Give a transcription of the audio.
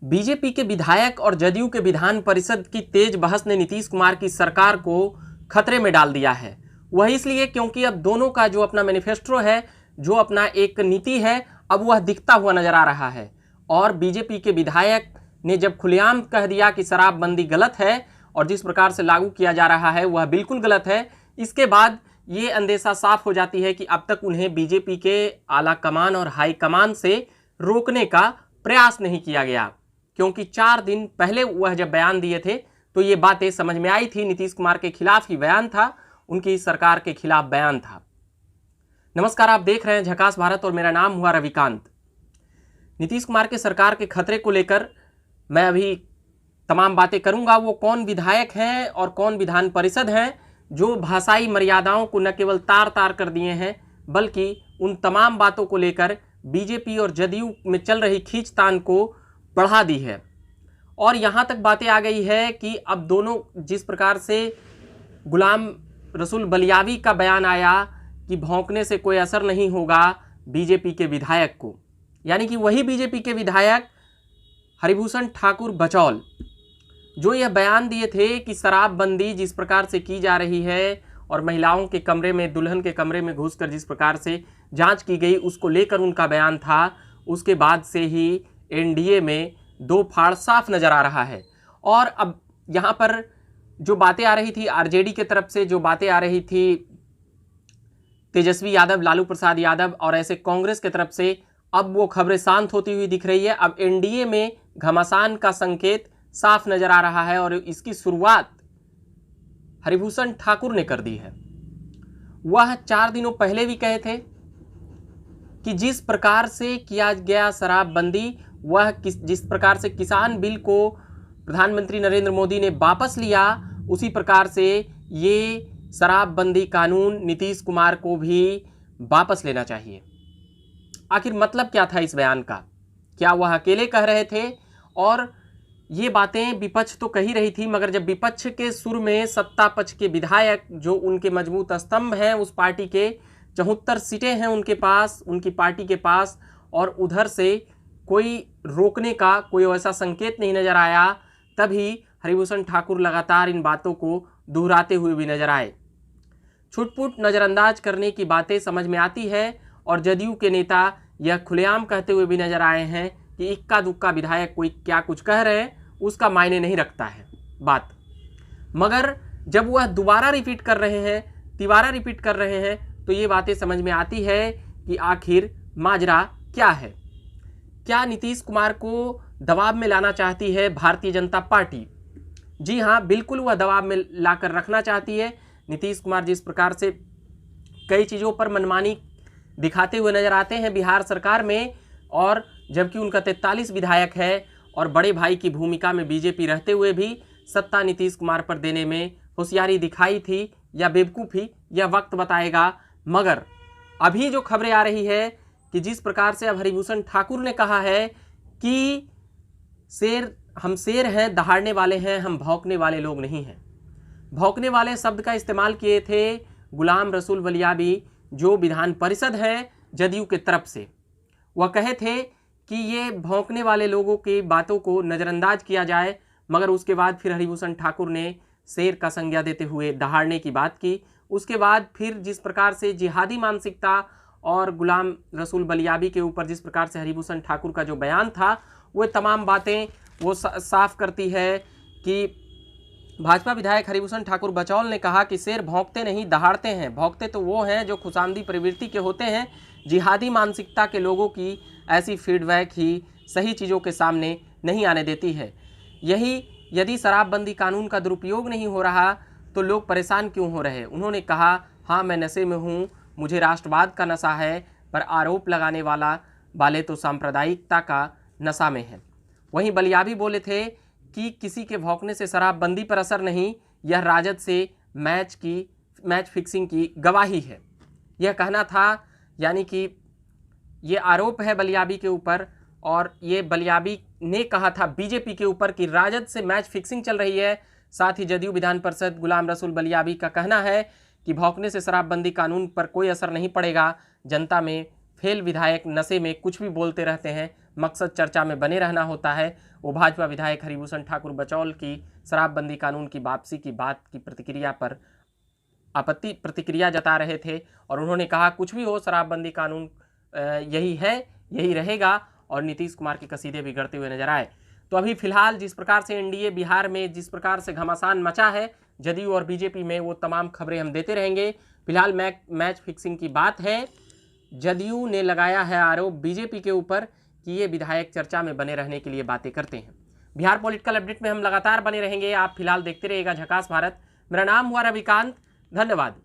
BJP के विधायक और जदयू के विधान परिषद की तेज बहस ने नीतीश कुमार की सरकार को खतरे में डाल दिया है। वह इसलिए क्योंकि अब दोनों का जो अपना मैनिफेस्टो है, जो अपना एक नीति है, अब वह दिखता हुआ नजर आ रहा है। और बीजेपी के विधायक ने जब खुलेआम कह दिया कि शराबबंदी गलत है और जिस प्रकार से लागू किया जा रहा है वह बिल्कुल गलत है, इसके बाद ये अंदेशा साफ हो जाती है कि अब तक उन्हें बीजेपी के आला कमान और हाई कमान से रोकने का प्रयास नहीं किया गया। क्योंकि 4 दिन पहले वह जब बयान दिए थे तो ये बातें समझ में आई थी। नीतीश कुमार के खिलाफ ही बयान था, उनकी सरकार के खिलाफ बयान था। नमस्कार, आप देख रहे हैं झकास भारत और मेरा नाम हुआ रविकांत। नीतीश कुमार के सरकार के खतरे को लेकर मैं अभी तमाम बातें करूंगा। वो कौन विधायक हैं और कौन विधान परिषद हैं जो भाषाई मर्यादाओं को न केवल तार तार कर दिए हैं, बल्कि उन तमाम बातों को लेकर बीजेपी और जदयू में चल रही खींचतान को बढ़ा दी है। और यहाँ तक बातें आ गई है कि अब दोनों, जिस प्रकार से गुलाम रसूल बलियावी का बयान आया कि भौंकने से कोई असर नहीं होगा बीजेपी के विधायक को, यानी कि वही बीजेपी के विधायक हरिभूषण ठाकुर बचौल जो यह बयान दिए थे कि शराबबंदी जिस प्रकार से की जा रही है और महिलाओं के कमरे में, दुल्हन के कमरे में घुसकर जिस प्रकार से जांच की गई, उसको लेकर उनका बयान था। उसके बाद से ही एनडीए में दो फाड़ साफ नजर आ रहा है। और अब यहाँ पर जो बातें आ रही थी आरजेडी के तरफ से, जो बातें आ रही थी तेजस्वी यादव, लालू प्रसाद यादव और ऐसे कांग्रेस के तरफ से, अब वो खबरें शांत होती हुई दिख रही है। अब एनडीए में घमासान का संकेत साफ नजर आ रहा है और इसकी शुरुआत हरिभूषण ठाकुर ने कर दी है। वह 4 दिनों पहले भी कहे थे कि जिस प्रकार से किया गया शराबबंदी, वह जिस प्रकार से किसान बिल को प्रधानमंत्री नरेंद्र मोदी ने वापस लिया, उसी प्रकार से ये शराबबंदी कानून नीतीश कुमार को भी वापस लेना चाहिए। आखिर मतलब क्या था इस बयान का? क्या वह अकेले कह रहे थे? और ये बातें विपक्ष तो कही रही थी, मगर जब विपक्ष के सुर में सत्ता पक्ष के विधायक, जो उनके मजबूत स्तंभ हैं उस पार्टी के, 74 सीटें हैं उनके पास, उनकी पार्टी के पास, और उधर से कोई रोकने का कोई ऐसा संकेत नहीं नजर आया, तभी हरिभूषण ठाकुर लगातार इन बातों को दोहराते हुए भी नजर आए। छुटपुट नज़रअंदाज करने की बातें समझ में आती है और जदयू के नेता यह खुलेआम कहते हुए भी नजर आए हैं कि इक्का दुक्का विधायक कोई क्या कुछ कह रहे हैं उसका मायने नहीं रखता है बात। मगर जब वह दोबारा रिपीट कर रहे हैं, तिबारा रिपीट कर रहे हैं, तो ये बातें समझ में आती है कि आखिर माजरा क्या है। क्या नीतीश कुमार को दबाव में लाना चाहती है भारतीय जनता पार्टी? जी हाँ, बिल्कुल वह दबाव में लाकर रखना चाहती है। नीतीश कुमार जिस प्रकार से कई चीज़ों पर मनमानी दिखाते हुए नजर आते हैं बिहार सरकार में, और जबकि उनका 43 विधायक है और बड़े भाई की भूमिका में बीजेपी रहते हुए भी सत्ता नीतीश कुमार पर देने में होशियारी दिखाई थी या बेवकूफ़ी, यह वक्त बताएगा। मगर अभी जो खबरें आ रही है कि जिस प्रकार से अब हरिभूषण ठाकुर ने कहा है कि हम शेर हैं, दहाड़ने वाले हैं, हम भौंकने वाले लोग नहीं हैं। भौंकने वाले शब्द का इस्तेमाल किए थे गुलाम रसूल बलियावी, जो विधान परिषद है जदयू के तरफ से। वह कहे थे कि ये भौंकने वाले लोगों की बातों को नज़रअंदाज किया जाए, मगर उसके बाद फिर हरिभूषण ठाकुर ने शेर का संज्ञा देते हुए दहाड़ने की बात की। उसके बाद फिर जिस प्रकार से जिहादी मानसिकता और गुलाम रसूल बलियावी के ऊपर जिस प्रकार से हरिभूषण ठाकुर का जो बयान था, वो तमाम बातें वो साफ करती है कि भाजपा विधायक हरिभूषण ठाकुर बचौल ने कहा कि शेर भौंकते नहीं, दहाड़ते हैं। भौंकते तो वो हैं जो खुशामदी प्रवृत्ति के होते हैं। जिहादी मानसिकता के लोगों की ऐसी फीडबैक ही सही चीज़ों के सामने नहीं आने देती है। यदि शराबबंदी कानून का दुरुपयोग नहीं हो रहा तो लोग परेशान क्यों हो रहे? उन्होंने कहा, हाँ मैं नशे में हूँ, मुझे राष्ट्रवाद का नशा है, पर आरोप लगाने वाले तो सांप्रदायिकता का नशा में है। वहीं बलियावी बोले थे कि किसी के भौंकने से शराबबंदी पर असर नहीं, यह राजद से मैच फिक्सिंग की गवाही है। यह कहना था, यानी कि ये आरोप है बलियावी के ऊपर, और ये बलियावी ने कहा था बीजेपी के ऊपर कि राजद से मैच फिक्सिंग चल रही है। साथ ही जदयू विधान परिषद गुलाम रसूल बलियावी का कहना है कि भौंकने से शराबबंदी कानून पर कोई असर नहीं पड़ेगा। जनता में फेल विधायक नशे में कुछ भी बोलते रहते हैं, मकसद चर्चा में बने रहना होता है। वो भाजपा विधायक हरिभूषण ठाकुर बचौल की शराबबंदी कानून की वापसी की बात की प्रतिक्रिया पर प्रतिक्रिया जता रहे थे और उन्होंने कहा कुछ भी हो, शराबबंदी कानून यही है, यही रहेगा और नीतीश कुमार के कसीदे बिगड़ते हुए नजर आए। तो अभी फिलहाल जिस प्रकार से एनडीए बिहार में जिस प्रकार से घमासान मचा है जदयू और बीजेपी में, वो तमाम खबरें हम देते रहेंगे। फिलहाल मैच फिक्सिंग की बात है। जदयू ने लगाया है आरोप बीजेपी के ऊपर कि ये विधायक चर्चा में बने रहने के लिए बातें करते हैं। बिहार पॉलिटिकल अपडेट में हम लगातार बने रहेंगे। आप फिलहाल देखते रहिएगा झकास भारत। मेरा नाम हुआ रविकांत। धन्यवाद।